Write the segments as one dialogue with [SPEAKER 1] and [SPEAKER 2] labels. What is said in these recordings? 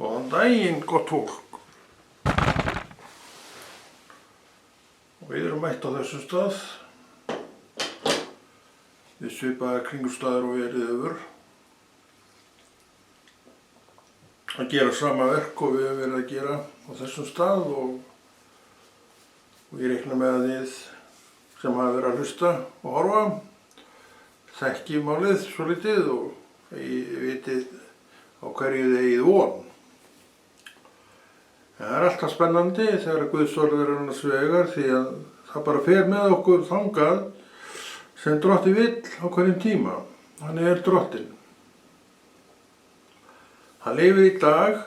[SPEAKER 1] Góðan daginn, gott fólk. Og við erum mætt á þessum stað. Við svipaðar kringumstæður og verið hefur. Að gera sama verk og við hefum verið að gera á þessum stað og ég reikna með að þið sem hafa verið að hlusta og horfa þekki málið svolítið og vitið á hverju þið eigið von. Það er alltaf spennandi þegar Guðsorð er annars vegar því að það bara fer með okkur þangað sem Drottinn vill á hverjum tíma. Hann er Drottinn. Hann lifir í dag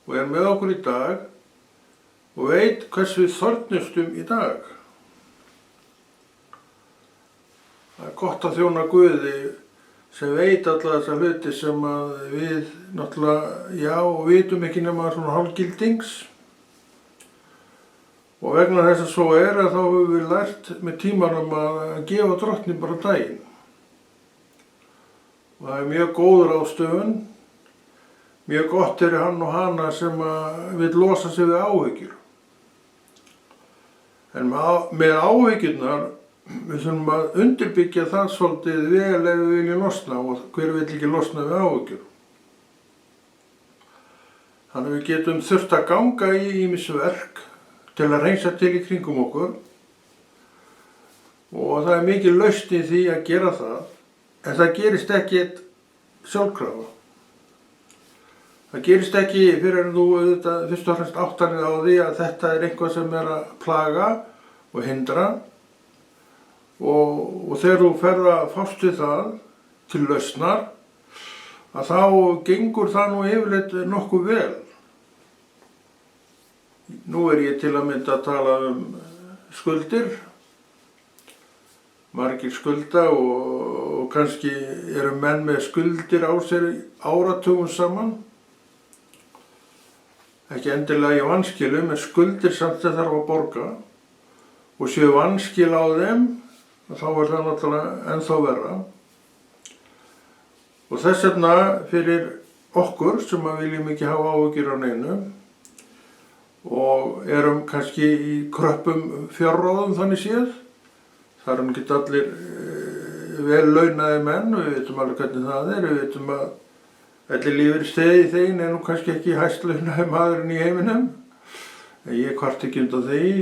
[SPEAKER 1] og er með okkur í dag og veit hvers við þornustum í dag. Það er gott að þjóna Guði sem veit alla þessa hluti sem að við náttúrulega, vitum ekki nema svona hálfgildings. Og vegna þess að svo er að þá höfum við lært með tímanum að gefa Drottni bara daginn. Og það er mjög góð ráðstöfun, mjög gott fyrir hann og hana sem vill losa sig við áhyggjur. En með áhyggjurnar, við þurfum að undirbyggja það svolítið vel ef við viljum losna og hver vill ekki losna við áhyggjur. Þannig að við getum þurft að ganga í ýmis verk til að reynsa til í kringum okkur og það er mikil lausn í því að gera það, en það gerist ekkert sjálfkrafa. Það gerist ekki fyrir en þú auðvitað fyrst og fremst áttar þig á því að þetta er eitthvað sem er að plaga og hindra og þegar þú ferð að fást við það til lausnar að þá gengur það nú yfirleitt nokkuð vel. Nú er ég til að mynda að tala skuldir. Margir skulda og kannski eru menn með skuldir á sér áratugum saman. Ekki endilega í vanskilum, en skuldir samt þeir þarf að borga. Og séu vanskil á þeim, þá er það náttúrulega ennþá verra. Og þess vegna fyrir okkur sem að viljum ekki hafa áhyggjur á neinu, og erum kannski í kröppum fjárráðum þannig séð. Það eru ekki allir vel launaði menn og við veitum alveg hvernig það er. Við veitum að allir lífeyrisþeginn er nú kannski ekki hæst launaði maðurinn í heiminum. En ég kvart ekki undan því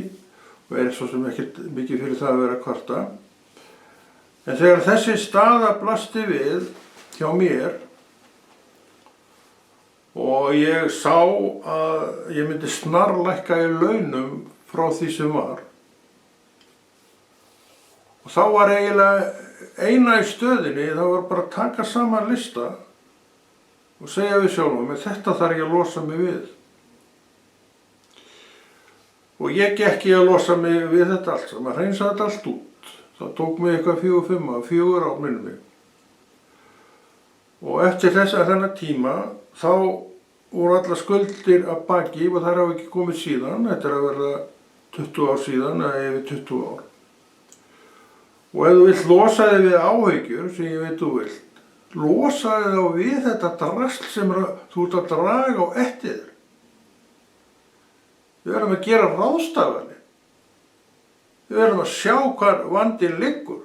[SPEAKER 1] og er svo sem ekkert mikið fyrir það að vera að kvarta. En þegar þessi staða blasti við hjá mér og ég sá að ég myndi snarlækka í launum frá því sem var. Og þá var eiginlega eina í stöðinni, það var bara að taka saman lista og segja við sjálfum mig, þetta þarf ég að losa mig við. Og ég gekk í að losa mig við þetta allt saman, hreinsa þetta allt út. Það tók mig eitthvað 4 ár minnum mig. Og eftir þennan tíma, þá voru allar skuldir að baki og þær hafa ekki komið síðan, þetta er að verða 20 ár síðan eða yfir 20 ár. Og ef þú vilt losa þig við áhyggjur, sem ég veit þú vilt, losa þig þá við þetta drasl sem þú ert að draga á eftir þér. Við verðum að gera ráðstafanir. Við verðum að sjá hvar vandinn liggur.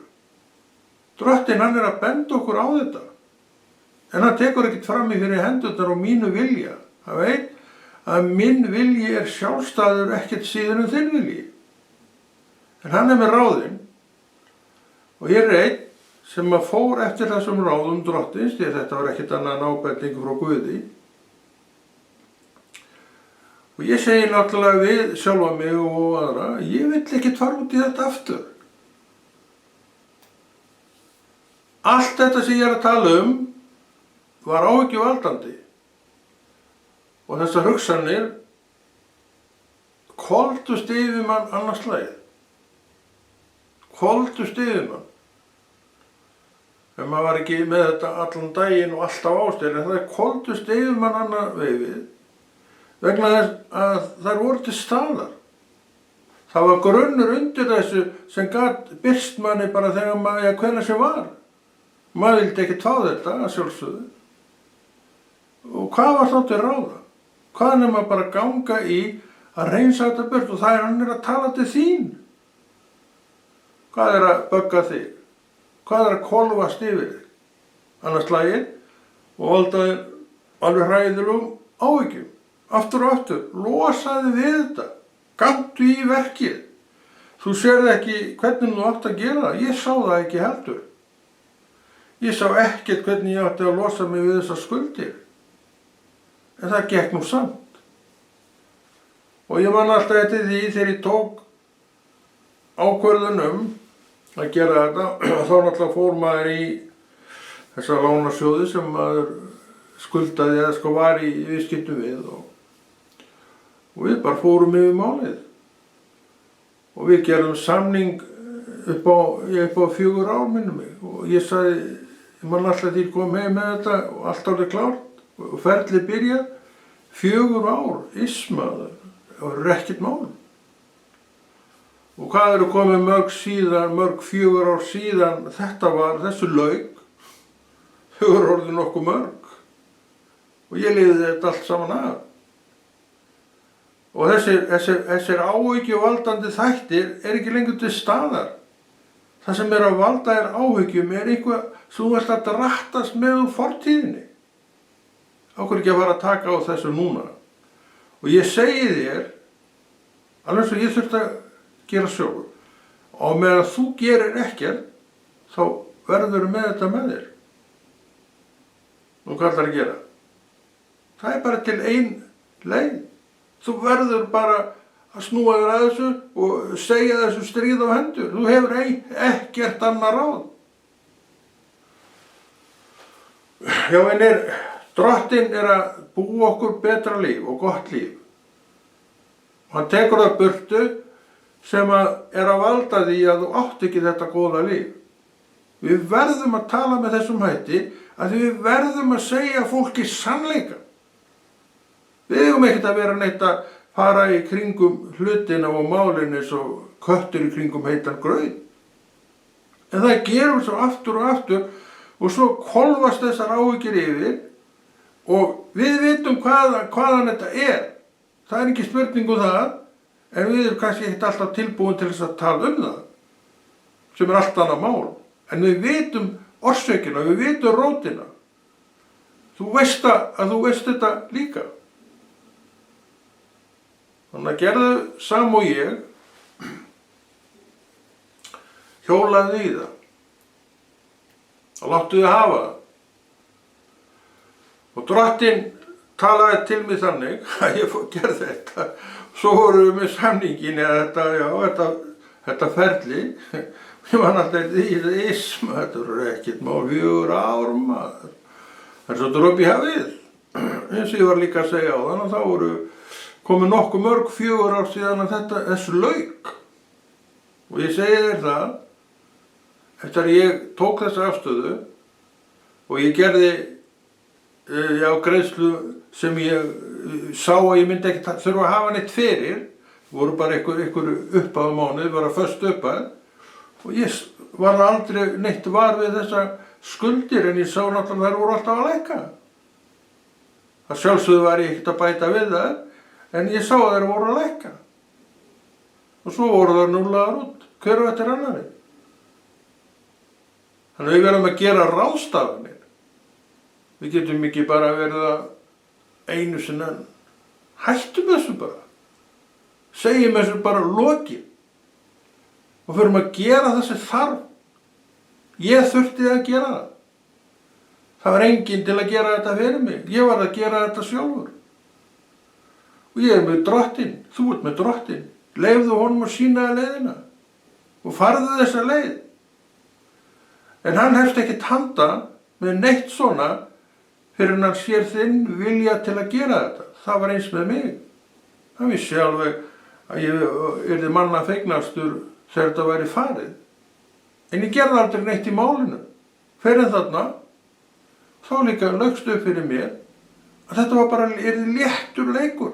[SPEAKER 1] Drottinn hann er að benda okkur á þetta. En hann tekur ekkert fram í fyrir hendurnar og mínu vilja. Hann veit að minn vilji er sjálfstæður ekkert síður en þinn vilji. En hann er með ráðinn. Og hér er einn sem að fór eftir þessum ráðum Drottins, því að þetta var ekkert annað en ábending frá Guði. Og ég segi náttúrulega við sjálfa mig og aðra, ég vill ekkert fara út í þetta aftur. Allt þetta sem ég er að tala var áhyggjuvaldandi og þessar hugsanir hvolftust yfir mann annað slagið. Hvolftust yfir mann. En maður var ekki með þetta allan daginn og alltaf ástæður, en það hvolftust yfir mann annað veifið vegna þess að þær voru til staðar. Það var grunnur undir þessu sem gat birst manni bara þegar maður, hvenær sem var. Maður vildi ekki fá þetta að sjálfsögðu. Og hvað var þá til ráða? Hvað nema bara ganga í að reynsa þetta burt og það hann að tala til þín. Hvað að bögga þig? Hvað að kolfast yfir þig? Annars slaginn og valda þér alveg hræðilegum áhyggjum. Aftur og aftur, losaði við þetta. Gangtu í verkið. Þú sérð ekki hvernig þú átt að gera það. Ég sá það ekki heldur. Ég sá ekkert hvernig ég átti að losa mig við þessar skuldir. En það gekk nú samt. Og ég man alltaf eftir því þegar ég tók ákvörðun að gera þetta. Þá náttúrulega fór maður í þessa lánasjóði sem maður skuldaði eða var í viðskiptum við. Og við bara fórum yfir málið. Og við gerðum samning upp á 4 ár minnum mig. Og ég sagði, ég man alltaf því að koma heim með þetta og allt árið klárt. Og ferlið byrjað 4 ár, ismaður. Það var ekkert mál. Og hvað eru komið mörg 4 ár síðan þessu lauk. Þau voru orðið nokkuð mörg. Og ég lifði þetta allt saman af. Og þessir áhyggjuvaldandi þættir ekki lengur til staðar. Það sem að valda áhyggjum eitthvað sem þú ert að drattast með úr fortíðinni. Á hverju ekki að fara að taka á þessu núna. Og ég segi þér, alveg svo ég þurfti að gera sjálfur. Og meðan þú gerir ekkert, þá verður með þetta með þér. Og hvað ætlar að gera? Það bara til ein leið. Þú verður bara að snúa þér að þessu og segja þessu stríð á hendur. Þú hefur ekkert annað ráð. Já, vinir, Drottinn að búa okkur betra líf og gott líf. Og hann tekur það burtu sem að valda því að þú átt ekki þetta góða líf. Við verðum að tala með þessum hætti að við verðum að segja fólki sannleika. Við eigum ekkert að vera neitt að fara í kringum hlutina og málin eins og köttur í kringum heitan grauð. En það gerum við svo aftur og svo hvolfast þessar áhyggjur yfir og við vitum hvaðan þetta er. Það ekki spurning það, en við erum kannski ekkert alltaf tilbúin til þess að tala það, sem allt annað mál. En við vitum orsökina, við vitum rótina. Þú veist þetta líka. Þannig að gerðu sam og ég, hjólaði í það og láttu þið hafa það. Og Drottinn talaði til mig þannig að ég gerði þetta. Svo vorum við með samningin eða þetta ferli. Ég var alltaf þetta eru ekkert mál 4 ár maður. Það svo dropp í hafið. Eins og ég var líka að segja á þann og þá voru komið nokkuð mörg 4 ár síðan að þessu lauk. Og ég segi þér það, eftir að ég tók þessa afstöðu og ég gerði greiðslu sem ég sá að ég myndi ekki þurfa að hafa neitt fyrir, voru bara einhver uppáð mánuð, bara föst uppáð og ég var aldrei neitt var við þessa skuldir en ég sá náttúrulega þær voru alltaf að lækka. Það sjálfsögðu var ég ekkert að bæta við það. En ég sá að þeir voru að lækka. Og svo voru það núllaðar út. Hver eftir annarri. Þannig að við verðum að gera ráðstafanir. Við getum ekki bara verið að einu sinni hættum þessu bara. Segjum þessu bara lokið. Og förum að gera þessi þarf. Ég þurfti að gera það. Það var enginn til að gera þetta fyrir mig. Ég var að gera þetta sjálfur. Og ég með Drottinn, þú ert með Drottinn. Leyfðu honum að sýna þér leiðina og farðu þessa leið. En hann hefst ekkert handa með neitt svona fyrir hann sér þinn vilja til að gera þetta. Það var eins með mig. Það vissi alveg að ég yrði manna fegnastur þegar þetta væri farið. En ég gerði aldrei neitt í málinu. Fyrir þarna, þá líka laukst upp fyrir mér að þetta var bara yrði léttur leikur.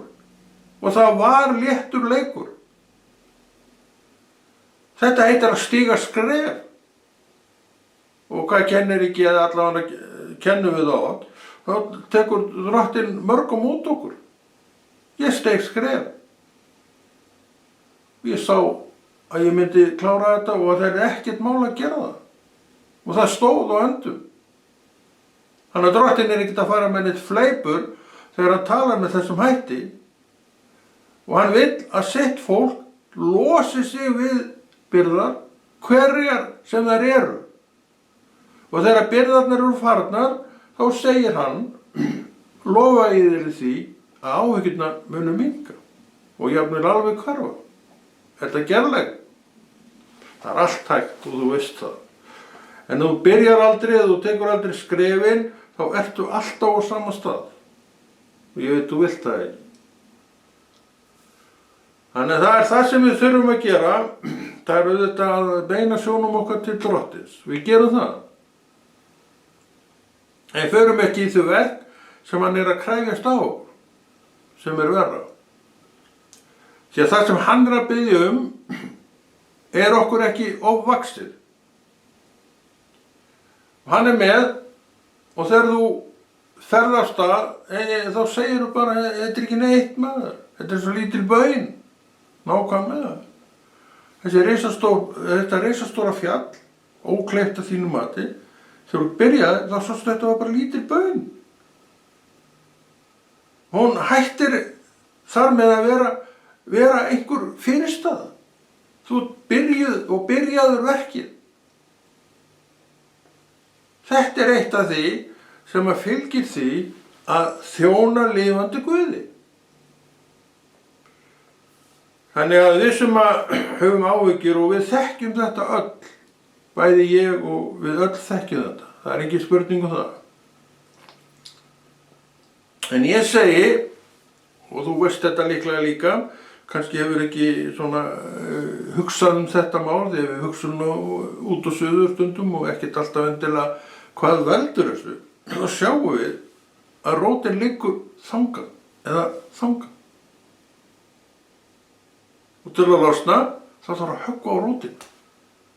[SPEAKER 1] Og það var léttur leikur. Þetta heitir að stíga skref. Og hvað kennir ekki eða allavega kennum við þá tekur Drottinn mörg á móti okkur. Ég steig skref. Ég sá að ég myndi klára þetta og að það er ekkert mál að gera það. Og það stóð á öndum. Þannig að Drottinn er ekkert að fara með neitt fleipur þegar hann talar með þessum hætti. Og hann vill að sitt fólk losi sig við byrðar, hverjar sem þær eru. Og þegar byrðarnar eru farnar, þá segir hann, lofa ég þér því að áhyggjurnar munu minnka og jafnvel alveg hverfa. Þetta er gerleg. Það er allt hægt og þú veist það. En þú byrjar aldrei, þú tekur aldrei skrefin, þá ertu alltaf á sama stað. Og ég veit, þú vilt það ekki. Þannig að það er það sem við þurfum að gera. Það er auðvitað að beina sjónum okkar til Drottins. Við gerum það. En förum ekki í þau verk sem hann er að kræfjast á, sem er verra. Því að það sem hann er að biðja er okkur ekki ofvaxið. Og hann er með, og þegar þú ferð af stað, þá segir þú bara, þetta er ekki neitt maður. Þetta er svo lítil baun. Nákvæmlega. Þetta risastóra fjall, ókleift að þínu mati, þegar þú byrjaði, þá sástu þetta var bara lítil baun. Hún hættir þar með að vera einhver fyrirstaða. Þú byrjaður verkið. Þetta er eitt af því sem að fylgir því að þjóna lifandi Guði. Þannig að við sem að höfum áhyggjur og við þekkjum þetta öll, bæði ég og við öll þekkjum þetta. Það er engin spurning um það. En ég segi, og þú veist þetta líklega líka, kannski hefur ekki svona hugsað þetta mál þegar við hugsaum nú út og suður stundum og ekkert alltaf endilega hvað veldur þessu. Þá sjáum við að rótin liggur þangað eða þangað. Og til að losna þá þarf að höggva á rótin.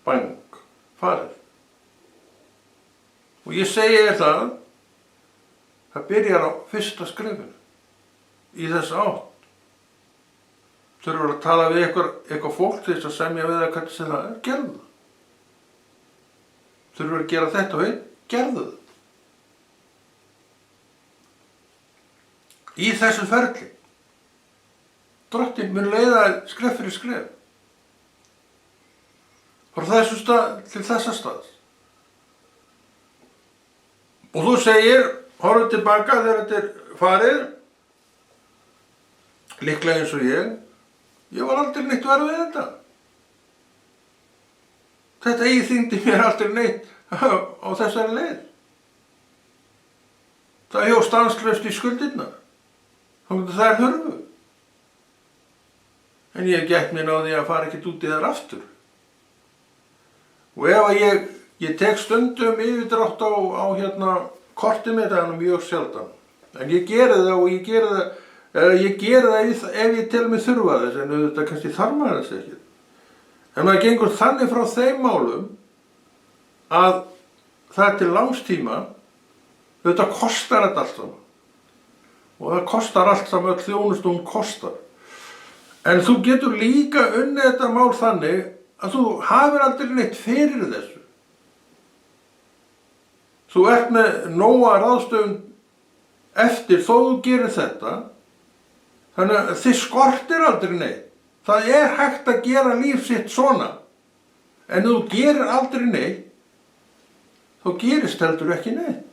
[SPEAKER 1] Bang, farið. Og ég segi þér það byrjar á fyrsta skrefinu í þessa átt. Þurfum að tala við eitthvað fólk til þess að semja við það hvernig sem það er, gerðu það. Þurfum að gera þetta og gerðu það. Í þessu ferli. Drottinn mun leiða skref fyrir skref. Frá þessu stað til þessa stað. Og þú segir, horfum tilbaka þegar þetta er farið, líklega eins og ég var aldrei neitt verið við þetta. Þetta íþyngdi mér aldrei neitt á þessari leið. Það hjó stanslaust í skuldirnar. Það er hörfu. En ég gætt mér á því að fara ekkert út í þær aftur. Og ef að ég tek stundum yfirdrátt á kortið mitt, það er mjög sjaldan. En ég geri það og ég geri það ef ég tel mig þurfa þess, en þetta kannski þarf maður þess ekki. En maður gengur þannig frá þeim málum að það til langs tíma, þetta kostar þetta allt saman. Og það kostar allt saman, öll þjónustu hún kostar. En þú getur líka unnið þetta mál þannig að þú hafir aldrei neitt fyrir þessu. Þú ert með nóga ráðstöfun eftir þó þú gerir þetta, þannig að þið skortir aldrei neitt. Það er hægt að gera líf sitt svona, en ef þú gerir aldrei neitt, þá gerist heldur ekki neitt.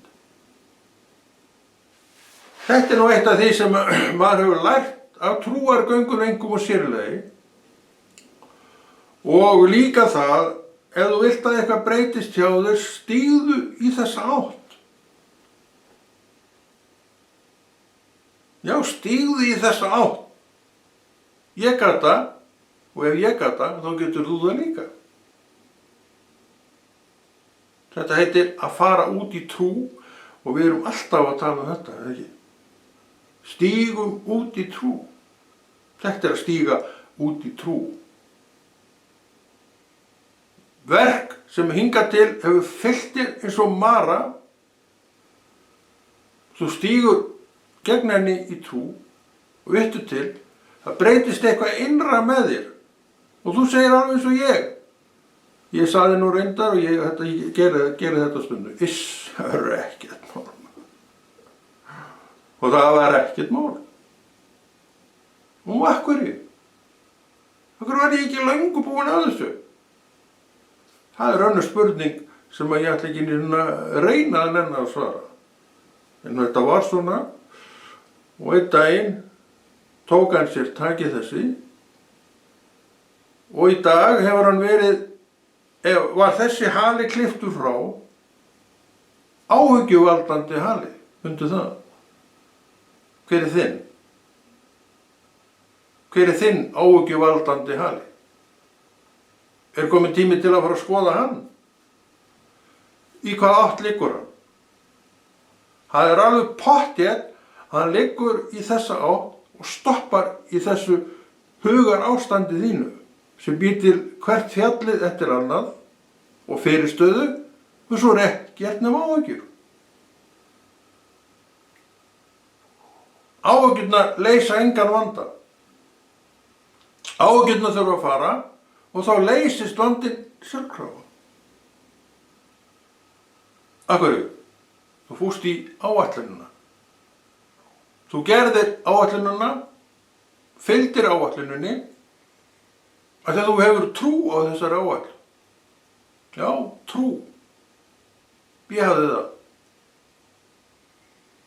[SPEAKER 1] Þetta er nú eitt af því sem maður hefur lært af trúargöngun einkum og sérlegi, og líka það, ef þú vilt að eitthvað breytist hjá þér, stígðu í þessa átt. Já, stígðu í þessa átt. Ég gat það, og ef ég gat það, þá getur þú það líka. Þetta heitir að fara út í trú, og við erum alltaf að tala um þetta, eða ekki? Stígum út í trú. Þetta er að stíga út í trú. Verk sem hingað til hefur fyllt þér eins og mara, þú stígur gegn henni í trú, og vittu til, það breytist eitthvað innra með þér og þú segir alveg eins og ég. Ég sagði nú reyndar og ég gerði þetta stundu. Það er ekkert mál. Og það var ekkert mál. Og af hverju? Af hverju var ég ekki löngu búin að þessu? Það er önnur spurning sem ég ætla ekki að reyna að nenna að svara. En þetta var svona og einn daginn tók hann sér takið þessi og í dag hefur hann var þessi hali klipptur frá áhyggjuvaldandi hali. Mundu það? Hver er þinn? Hver er þinn áhyggjuvaldandi hali? Er kominn tími til að fara að skoða hann? Í hvað átt liggur hann? Það er alveg pottþétt að hann liggur í þessa átt og stoppar í þessu hugar ástandi þínu sem býr til hvert fjallið eftir annað og fyrirstöðu og svo er ekkert nema áhyggjur. Áhyggjurnar leysa engan vanda. Áhyggjurnar þurfa að fara og þá leysist vandinn sjálfkrafa. Af hverju? Þú fórst í áætlunina. Þú gerðir áætlunina, fylgdir áætluninni, af því að þú hefur trú á þessari áætlun. Já, trú. Ég hafði það.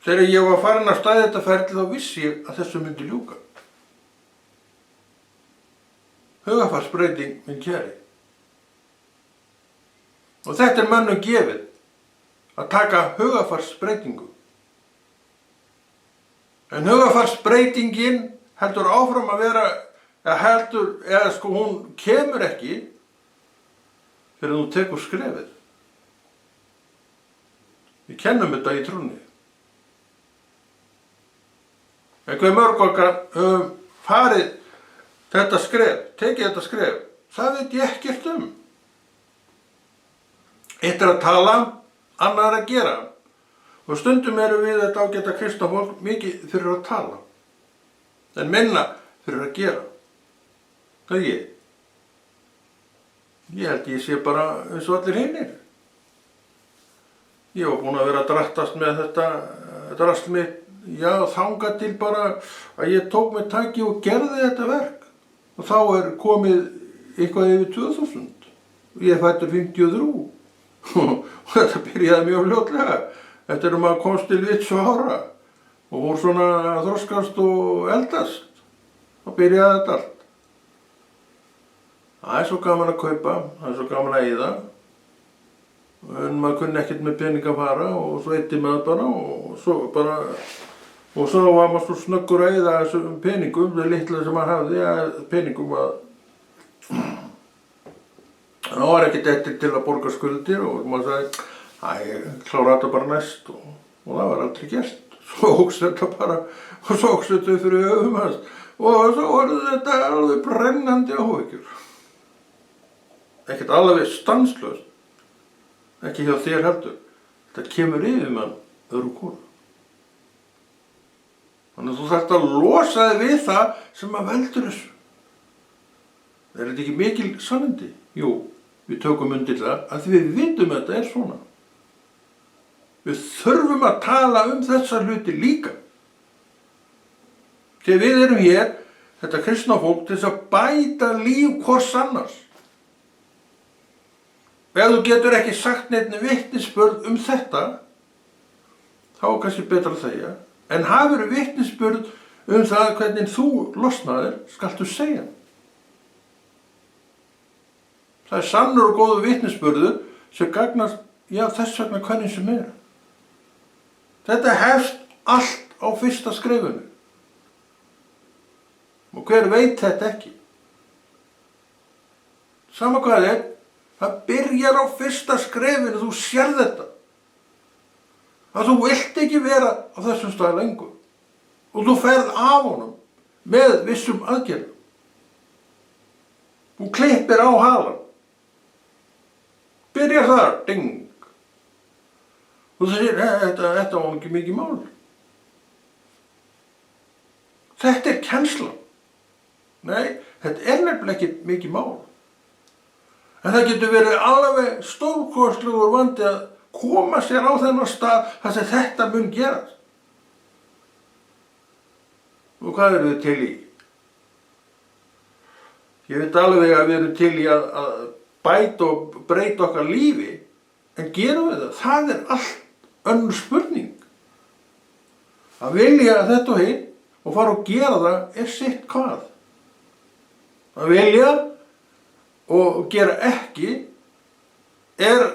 [SPEAKER 1] Þegar ég var farin að staðið þetta ferli þá vissi ég að þessu myndi ljúka. Hugarfarsbreyting, minn kæri. Og þetta er mönnum gefið að taka hugarfarsbreytingu. En hugarfarsbreytingin heldur áfram að vera, hún kemur ekki fyrir þú tekur skrefið. Við kennum þetta í trúnni. En hve mörg okkar höfum farið þetta skref, tekið þetta skref, það veit ég ekkert um. Eitt er að tala, annað er að gera. Og stundum erum við þetta ágæta kristna fólk mikið fyrir að tala, en minna fyrir að gera. Það er ég. Ég held ég sé bara eins og allir hinir. Ég var búinn að vera að drattast með þetta drast mitt, já, þangað til bara að ég tók mig taki og gerði þetta verk. Og þá er komið eitthvað yfir 2000. Ég er fæddur 53. Og þetta byrjaði mjög fljótlega. Þetta er maður komst til vits og ára og voru svona að þroskast og eldast. Þá byrjaði þetta allt. Það er svo gaman að kaupa, það er svo gaman að eyða. En maður kunni ekkert með pening að fara og svo eyddi maður bara og svo var maður svo snöggur að eyða þessum peningum, það litla sem maður hafði, peningum að það var ekkert eftir til að borga skuldir og maður sagði, ég klára þetta bara næst og það var aldrei gert. Svo óks þetta bara og svo óks þetta fyrir höfum hans og svo voru þetta alveg brennandi áhyggjur. Ekkert alveg stanslaust, ekki hjá þér heldur. Þetta kemur yfir mann öðru konu. Þannig að þú þarft að losa þig við það sem að veldur þessu. Er þetta ekki mikil sannindi? Jú, við tökum undir það að því við vitum að þetta er svona. Við þurfum að tala þessa hluti líka. Þegar við erum hér, þetta kristna fólk, til þess að bæta líf hvors annars. Ef þú getur ekki sagt neitt vitnisburð þetta, þá er kannski betra að segja. En hafur vitnisburð það hvernig þú losnaðir, skaltu segja. Það er sannur og góður vitnisburður sem gagnast, þess vegna hvernig sem er. Þetta hefst allt á fyrsta skrefinu. Og hver veit þetta ekki? Sama hvað það byrjar á fyrsta skrefinu, þú sér þetta. Að þú vilt ekki vera á þessum stað lengur. Og þú ferð af honum með vissum aðgerðum. Þú klippir á halann. Byrjar þar, ding. Og þú segir, þetta var ekki mikið mál. Þetta er kennslan. Nei, þetta er nefnilega ekki mikið mál. En það getur verið alveg stórkostlegur vandi að koma sér á þennan stað þar sem þetta mun gerast. Og hvað eru þið til í? Ég veit alveg að við erum til í að bæta og breyta okkar lífi, en gerum við það? Það er allt önnur spurning. Að vilja þetta og hinn og fara og gera það er sitt hvað. Að vilja og gera ekki er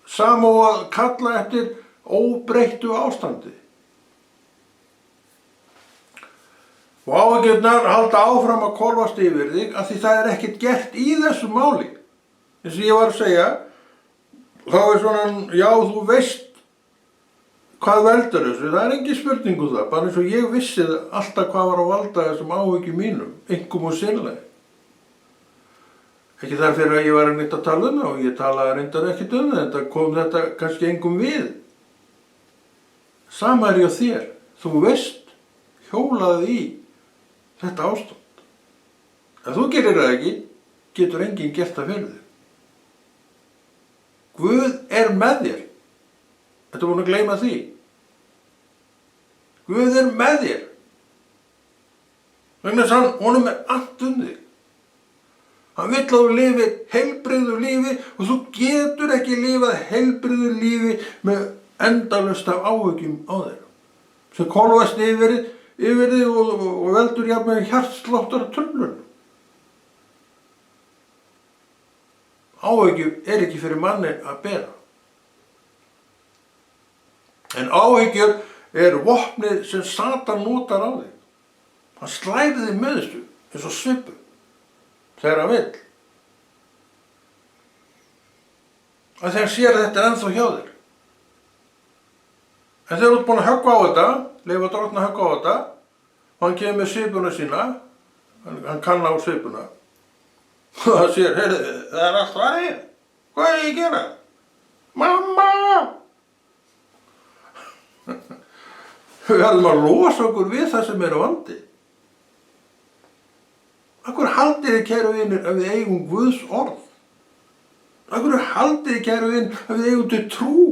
[SPEAKER 1] sama og að kalla eftir óbreyttu ástandi. Og áhyggjurnar halda áfram að hvolfast yfir þig af því það er ekkert gert í þessu máli. Eins og ég var að segja, þá er svona, já þú veist hvað veldur þessu, það er engin spurning um það, bara eins og ég vissi alltaf hvað var að valda þessum áhyggjum mínum, einkum og sérlega. Ekki þar fyrir að ég var neitt að tala um það og ég talaði reyndar ekkert um það, þetta kom þetta kannski engum við. Sama er hjá þér, þú veist, hjólaði í þetta ástand. Ef þú gerir það ekki, getur enginn gert það fyrir þig. Guð er með þér. Þetta er búin að gleyma því. Guð er með þér. Vegna þess að honum er allt um þig. Hann vill að þú lifir heilbrigðu lífi og þú getur ekki lifað heilbrigðu lífi með endalaust af áhyggjum á þér. Sem hvolfast yfir þig og veldur jafnvel hjartsláttar truflunum. Áhyggjur er ekki fyrir manni að bera. En áhyggjur er vopnið sem Satan notar á þig. Hann slærir þig með þessu eins og svipur þegar hann vill. Að þegar hann sér að þetta er ennþá hjá þér. En þegar þú ert búin að höggva á þetta, leyfa Drottni að höggva á þetta, og hann kemur með svipuna sína, hann kann á svipuna, og það sér, heyrðu, það er allt varðið, hvað er ég að gera? Mamma! Við verðum að losa okkur við það sem er á vandi. Akkur haldið þið, kæru vinir, að við eigum Guðs orð? Akkur haldið þið, kæru vinir, að við eigum til trú?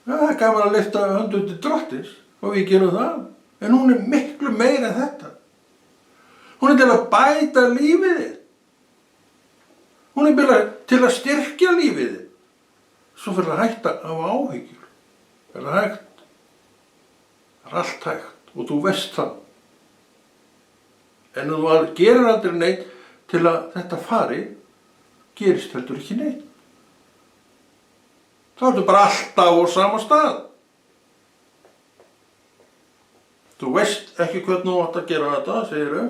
[SPEAKER 1] Já, það er gaman að lyfta höndu til Drottins og við gerum það. En hún er miklu meira en þetta. Hún er til að bæta lífið þitt. Hún er til að styrkja lífið þitt. Svo fyrir að hætta á áhyggjur. Það er hægt. Það er allt hægt og þú veist það. En ef þú gerir aldrei neitt til að þetta fari, gerist heldur ekki neitt. Þá ertu bara alltaf á sama stað. Þú veist ekki hvernig þú átt að gera þetta, segirðu.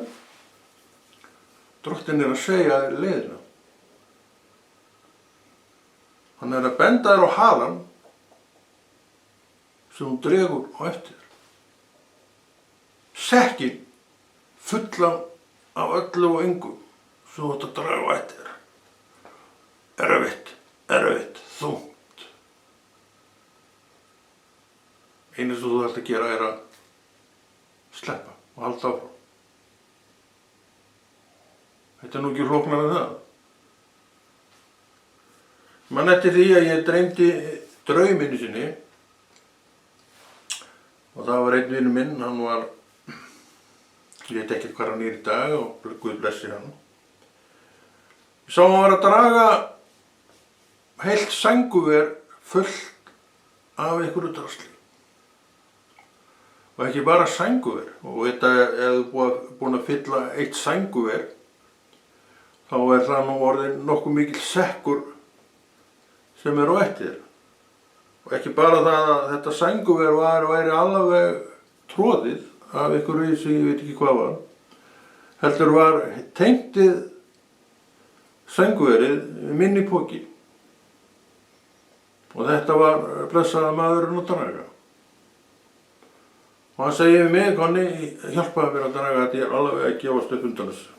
[SPEAKER 1] Drottinn er að segja þér leiðina. Hann er að benda þér á halann sem hún dregur á eftir. Sekkinn fullan af öllu og engu sem þú átt að draga á eftir. Erfitt, þungt. Einu sem þú þarft að gera er að sleppa og halda áfram. Þetta er nú ekki flóknara en það. Man eftir því að ég dreymdi draum einu sinni og það var einn vinur minn, hann var, ég veit ekki hvað hann er í dag og Guð blessi hann. Ég sá hann var að draga heilt sængurver fullt af einhverju drasli. Og ekki bara sængurver, og þetta ef þú búin að fylla eitt sængurver, þá er það nú orðinn nokkuð mikill sekkur sem er á eftir. Og ekki bara það að þetta sængurver væri alveg troðið af einhverju sem ég veit ekki hvað var, heldur var tengdið sængurverið minni poki. Og þetta var blessaða maðurinn að draga. Og hann segir við mig, Konni, hjálpaði mér að draga þetta, ég er alveg að gefast upp undan þessu.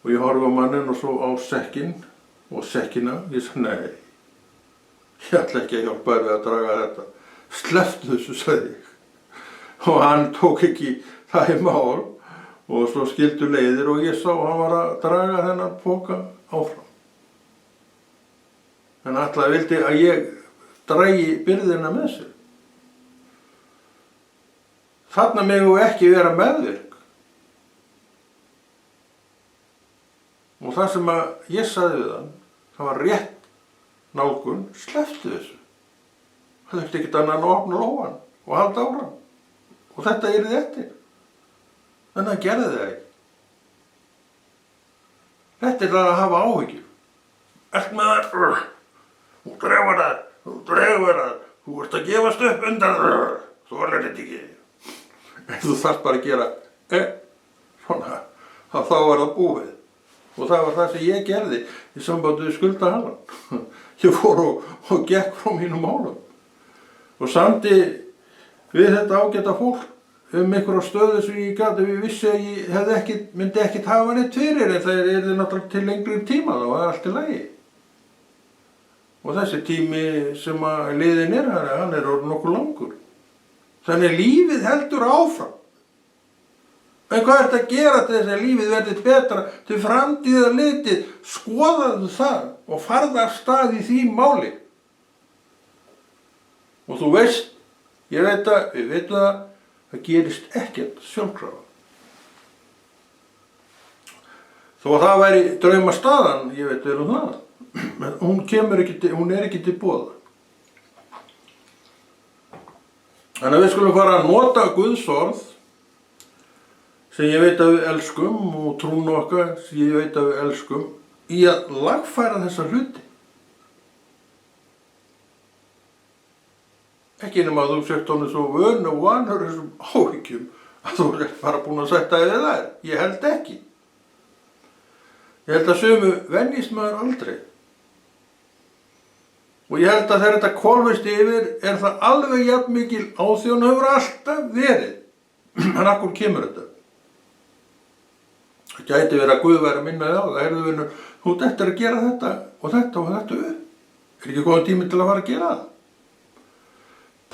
[SPEAKER 1] Og ég horfi á manninn og svo á sekkinn og sekkina. Ég sagði, nei, ég ætla ekki að hjálpa þér við að draga þetta. Slepptu þessu, sagði ég. og hann tók ekki það í mál og svo skildu leiðir og ég sá hann var að draga þennan poka áfram. En alltaf vildi að ég dragi byrðina með sér. Þarna megum við ekki vera meðvirk. Og það sem að ég sagði við hann, það var rétt nálgun, slepptu þessu. Það þurfti ekkert annað en að opna lófan og halda áfram. Og þetta yrði eftir. En hann gerði það ekki. Þetta það að hafa áhyggjur. Ert með það, þú dregur það, þú ert að gefast upp undan, þú er þetta ekki. En þú þarft bara að gera, svona, þá er það búið. Og það var það sem ég gerði í sambandi við skuldahalann. Ég fór og gekk frá mínum málum. Og samdi við þetta ágæta fólk einhverja stöðu sem ég gat, við vissi að ég myndi ekkert hafa neitt fyrir, en það yrði náttúrulega til lengri tíma, þá var allt í lagi. Og þessi tími sem að liðin hann orðinn nokkuð langur. Þannig lífið heldur áfram. En hvað ertu að gera til þess að lífið verði betra til framtíðar litið? Skoðaðu það og farðu af stað í því máli. Og þú veist, ég veit að, við veitum það gerist ekkert sjálfkrafa. Þó að það væri draumastaðan, ég veit vel það, en hún er ekki til boða. Þannig að við skulum fara að nota Guðs orð, sem ég veit að við elskum, og trúna okkar sem ég veit að við elskum, í að lagfæra þessa hluti. Ekki nema að þú sért honum svo vön og vanur þessum áhyggjum að þú ert bara búin að setja þér þær. Ég held ekki. Ég held að sumu venjist maður aldrei. Og ég held að þegar þetta hvolfist yfir er það alveg jafn mikil áþjón og hefur alltaf verið. En akkur kemur þetta? Það gæti verið að Guð væri að minna þig á það. Heyrðu vinur, þú ert eftir að gera þetta og þetta upp. Er ekki góðan tími til að fara að gera það?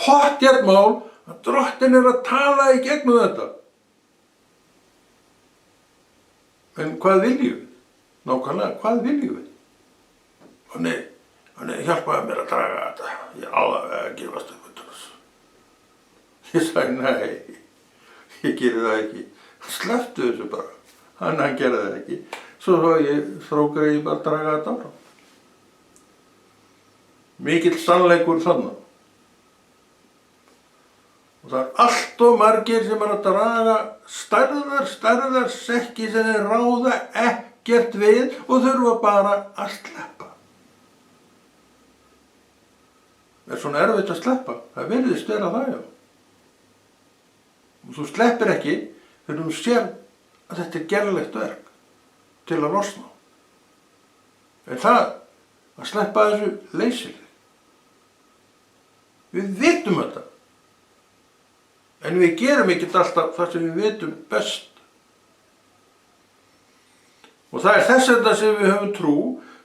[SPEAKER 1] Pottþétt mál að Drottinn er að tala í gegnum þetta. En hvað viljum við? Nákvæmlega, hvað viljum við? Hann hjálpaði mér að draga þetta. Ég á að gefast upp undan þessu. Ég sagði, nei, ég geri það ekki. Slepptu þessu bara. Hann gerði það ekki. Svo strókaði ég bara að draga þetta áfram. Mikill sannleikur þarna. Og það allt of margir sem að draga stærðar sekki sem þeir ráða ekkert við og þurfa bara að sleppa. Það svona erfitt að sleppa. Það virðist vera það, já. Og þú sleppir ekki þegar þú sér að þetta er gerlegt verk til að losna. En það að sleppa þessu leysir þig. Við vitum þetta. En við gerum ekkert alltaf það sem við vitum best. Og það er þess vegna sem við höfum trú,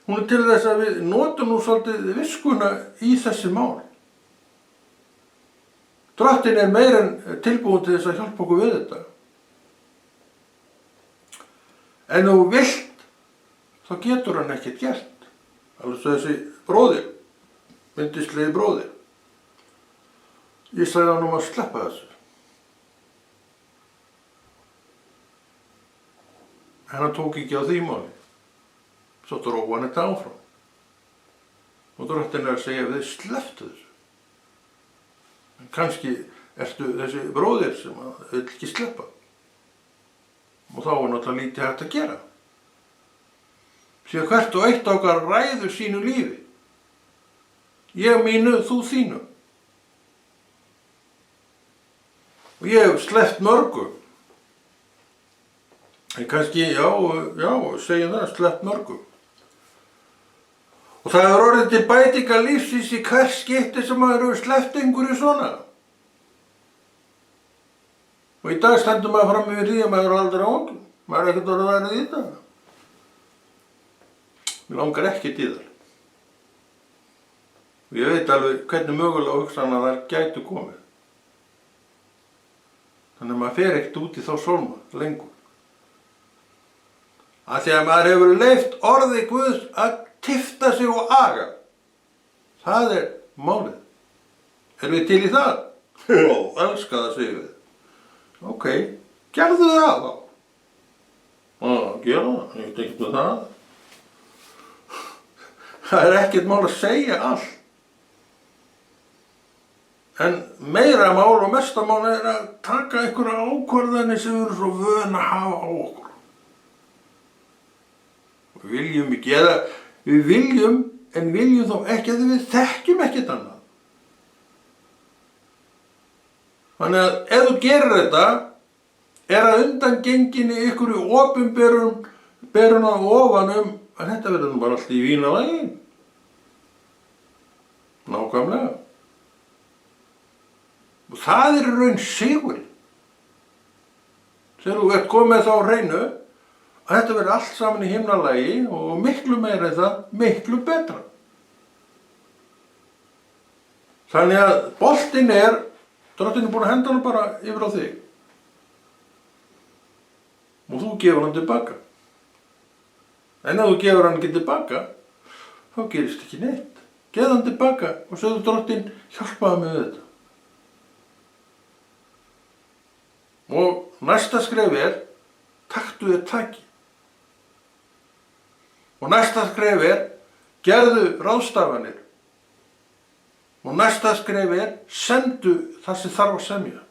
[SPEAKER 1] hún er til þess að við notum nú svolítið viskuna í þessi mál. Drottinn er meira en tilbúin til þess að hjálpa okkur við þetta. En ef þú vilt, þá getur hann ekkert gert. Alveg svo þessi bróðir, yndislegi bróðir. Ég sagði hann að sleppa þessu. En hann tók ekki á því máli. Svo dróg hann þetta áfram. Og Drottinn er að segja við slepptu þessu. En kannski ertu þessi bróðir sem vill ekki sleppa. Og þá er náttúrulega lítið hægt að gera. Því að hvert og eitt okkar ræður sínu lífi. Ég mínu, þú þínu. Og ég hef sleppt mörgu. En kannski, já, segjum það, sleppt mörgum. Og það hefur orðið til bætingar lífsins í hvert skipti sem maður hefur sleppt einhverju svona. Og í dag stendur maður fram yfir því að maður er aldrei ángum. Maður er ekkert orðið að vera í þetta. Mér langar ekkert í það. Og ég veit alveg hvernig mögulega hugsanlega þar gætu komið. Þannig að maður fer ekkert út í þá sólma lengur. Af því að maður hefur leyft orði Guðs að tifta sig og aga. Það er málið. Erum við til í það? Já, elska það, segir við. Ok, gerðu það þá. Gera það, ég veit ekkert með það. Það er ekkert mál að segja allt. En meira mál og mesta mál er að taka einhverja ákvarðanir sem við erum svo vön að hafa á okkur. Við viljum ekki, eða við viljum, en viljum þó ekki að við þekkjum ekkert annað. Þannig að ef þú gerir þetta, er að undangenginni ykkur í opinberun á ofanum að þetta verður nú bara allt í vínalagi. Nákvæmlega. Og það er í raun sigur. Þegar þú ert komið þá á hreinu að þetta verður allt saman í himnalagi og miklu meira en það, miklu betra. Þannig að boltinn er, Drottinn er búinn að henda hann bara yfir á þig. Og þú gefur hann tilbaka. En ef þú gefur hann ekki tilbaka, þá gerist ekki neitt. Gefðu hann tilbaka og segðu Drottinn, hjálpaðu mig við þetta. Og næsta skref er, taktu þér taki. Og næsta skref er, gerðu ráðstafanir. Og næsta skref er, sendu það sem þarf að semja.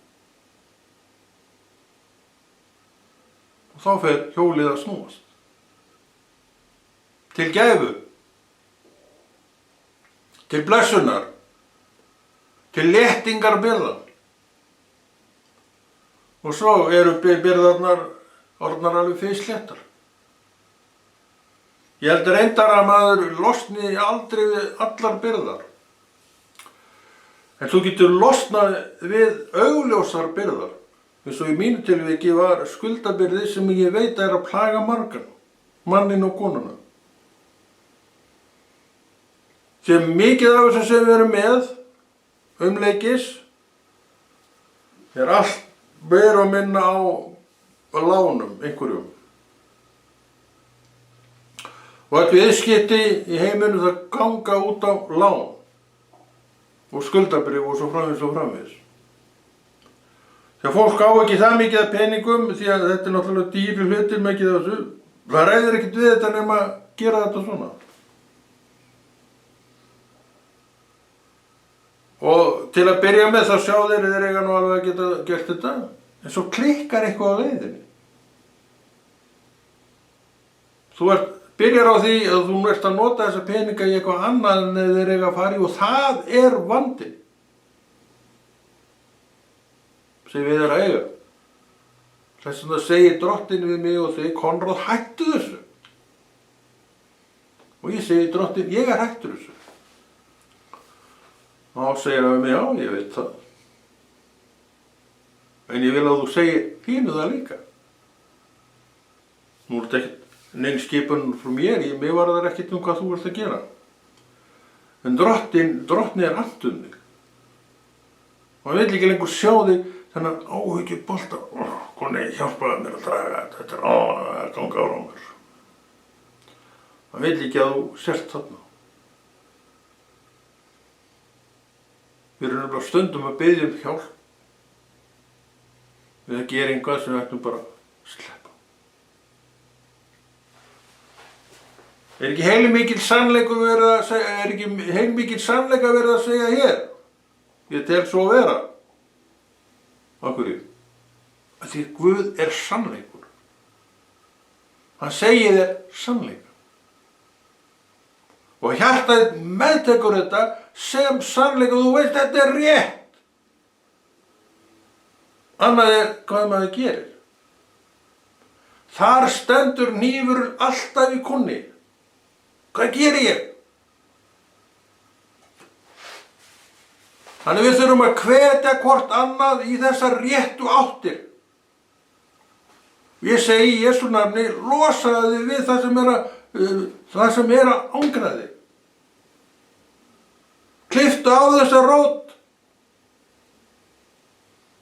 [SPEAKER 1] Og þá fer hjólið að snúast. Til gæfu. Til blessunar. Til léttingar byrðan. Og svo eru byrðarnar orðnar alveg fyrstléttar. Ég held reyndar að maður losni aldrei við allar byrðar. En þú getur losnað við augljósar byrðar. Eins og í mínu tilviki var skuldabyrði sem ég veit að plaga margan, manninn og konuna. Sem mikið af þessu sem við erum með, umleikis, er allt meira og minna á lánum einhverjum. Og öll viðskipti í heiminum það ganga út á lán og skuldabréf og svo framvegis. Þegar fólk á ekki það mikið af peningum því að þetta er náttúrulega dýri hlutir mikið af þessu, það ræður ekkert við þetta nema að gera þetta svona. Og til að byrja með þá sjá þeir eiga nú alveg að geta gert þetta, en svo klikkar eitthvað á leiðinni. Þú byrjar á því að þú ert að nota þessa peninga í eitthvað annað en þeir eiga að fara í og það er vandinn sem við erum að eiga. Þess vegna segir Drottinn við mig og segir, Konráð, hættu þessu. Og ég segi, Drottinn, ég er hættur þessu. Og þá segir hann við mig, já, ég veit það. En ég vil að þú segir hínu það líka. Nú er þetta ekkert neinn skipun frá mér var það ekkert hvað þú ert að gera. En Drottinn er andun þig. Og hann vil ekki lengur sjá þig þennan áhyggjubolta. Koni, hjálpaðu mér að draga þetta. Þetta er ganga ára á mér. Hann vil ekki að þú sért þarna. Við erum bara stundum að biðja hjálp. Við að gera eitthvað sem við ættum bara að sleppa. Er ekki heilmikil sannleika verið að segja hér? Ég tel svo að vera. Af hverju? Af því Guð er sannleikur. Hann segir þér sannleika. Og hjartað meðtekur þetta sem sannleika, þú veist þetta er rétt. Annað er hvað maður gerir. Þar stendur hnífurinn alltaf í kúnni. Hvað geri ég? Þannig við þurfum að hvetja hvort annað í þessar réttu áttir. Ég segi í Jesú nafni, losaðu þig við það sem er að angra þig. Klipptu á þessa rót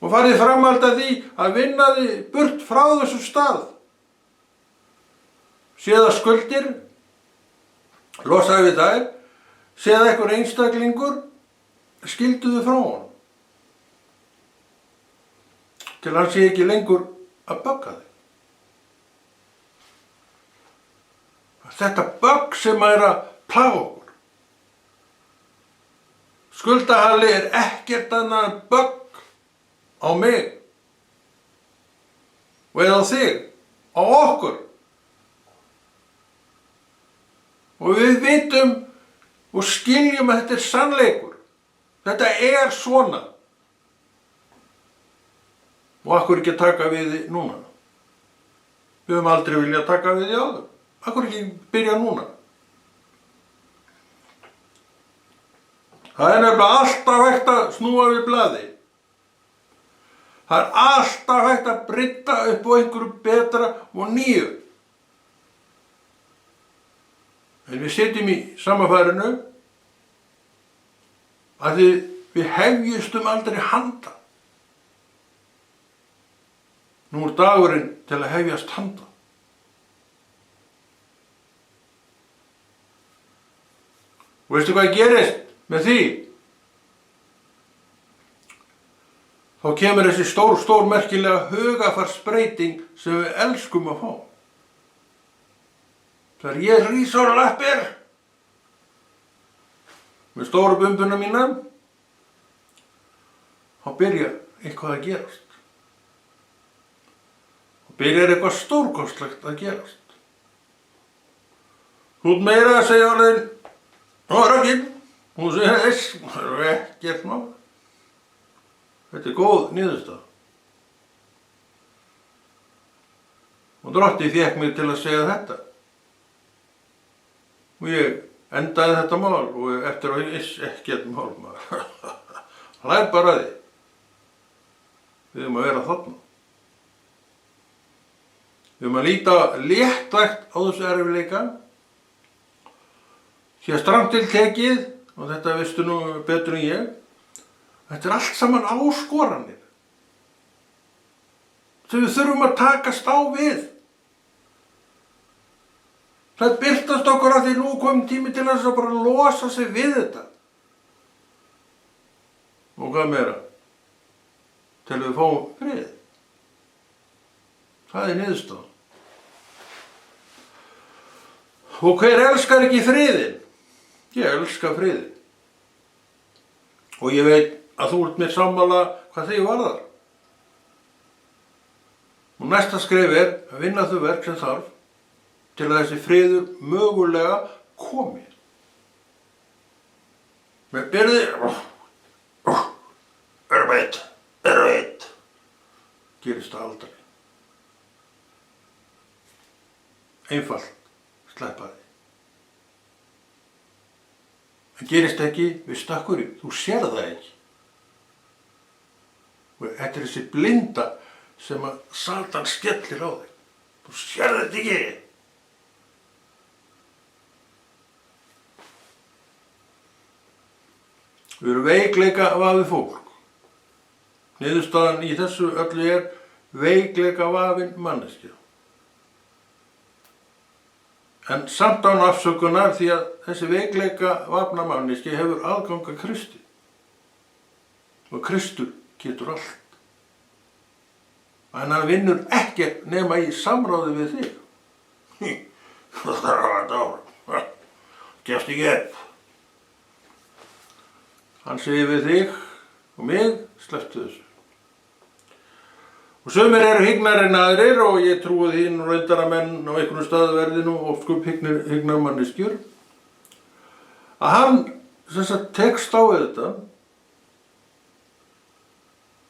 [SPEAKER 1] og farið framhald af því að vinna þið burt frá þessu stað. Séð að skuldir, losaði við þær, séð að einhver einstaklingur, skilduðu frá honum. Til hann sé ekki lengur að bögga þig. Þetta bögg sem er að plaga okkur. Skuldahalli er ekkert annað en bögg á mig og eða á þig, á okkur. Og við vitum og skiljum að þetta er sannleikur. Þetta er svona. Og akkur ekki að taka við því núna? Við höfum aldrei viljað taka við því áður. Akkur ekki byrja núna? Það er nefnilega alltaf hægt að snúa við blaði. Það er alltaf hægt að brydda upp á einhverju betra og nýju. En við sitjum í samafærinu að við hefjustum aldrei handa. Nú er dagurinn til að hefjast handa. Og veistu hvað gerist með því? Þá kemur þessi stór merkilega hugarfarsbreyting sem við elskum að fá. Þegar ég rís á lappir með stóru bumbuna mína, þá byrjar eitthvað að gerast. Þá byrjar eitthvað stórkostlegt að gerast. Þú ert meira að segja alveg, það er ekki, hún segir þess, það er ekkert mál. Þetta er góð niðurstaða. Og Drottinn fékk mig til að segja þetta. Og ég endaði þetta mál og eftir að ekkert mál maður. Hlær bara því. Við höfum að vera þarna. Við höfum að líta léttvægt á þessu erfiðleika. Því að strangt til tekið, og þetta veistu nú betur en ég, þetta er allt saman áskoranir sem við þurfum að takast á við. Það birtast okkur að því nú komum tími til þess að bara losa sig við þetta. Og hvað meira? Til við fáum frið. Það er niðurstaðan. Og hver elskar ekki friðinn? Ég elska friðinn. Og ég veit að þú ert mér sammála hvað þig varðar. Og næsta skref er að vinna þau verk sem þarf til að þessi friður mögulega komi. Með byrðir, erfitt, gerist það aldrei. Einfalt, sleppa því. Það gerist ekki við stakkurinn, þú sér það ekki. Og þetta er þessi blinda sem að Satan skellir á þig. Þú sér þetta ekki. Við erum veikleika vafið fólk. Niðurstaðan í þessu öllu er veikleika vafin manneskja. En samt án afsökunar því að þessi veikleika vafna manneskja hefur aðgang að Kristi. Og Kristur getur allt. En hann vinnur ekkert nema í samráði við þig. Það þarf að þetta ára. Gefst ekki upp. Hann segir við þig og mig, slepptu þessu. Og sumir eru hyggnari en aðrir og ég trúi því nú reyndar að menn á einhvern stað verði nú oft hygnar manneskjur. Að hann tekst á við þetta,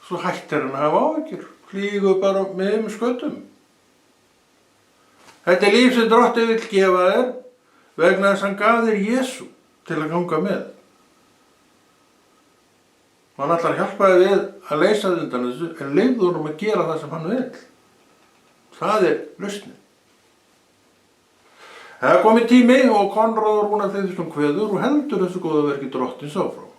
[SPEAKER 1] svo hættir hann að hafa áhyggjur, flýgur bara með skötum. Þetta er líf sem Drottinn vill gefa þér vegna þess að hann gaf þér Jesú til að ganga með. Hann ætlar að hjálpa þér við að leysa þig undan þessu, en leyfðu honum að gera það sem hann vill. Það er lausnin. Það er komið tími og Konráð Rúnar Friðriksson kveður og heldur þessu góða verki Drottins áfram.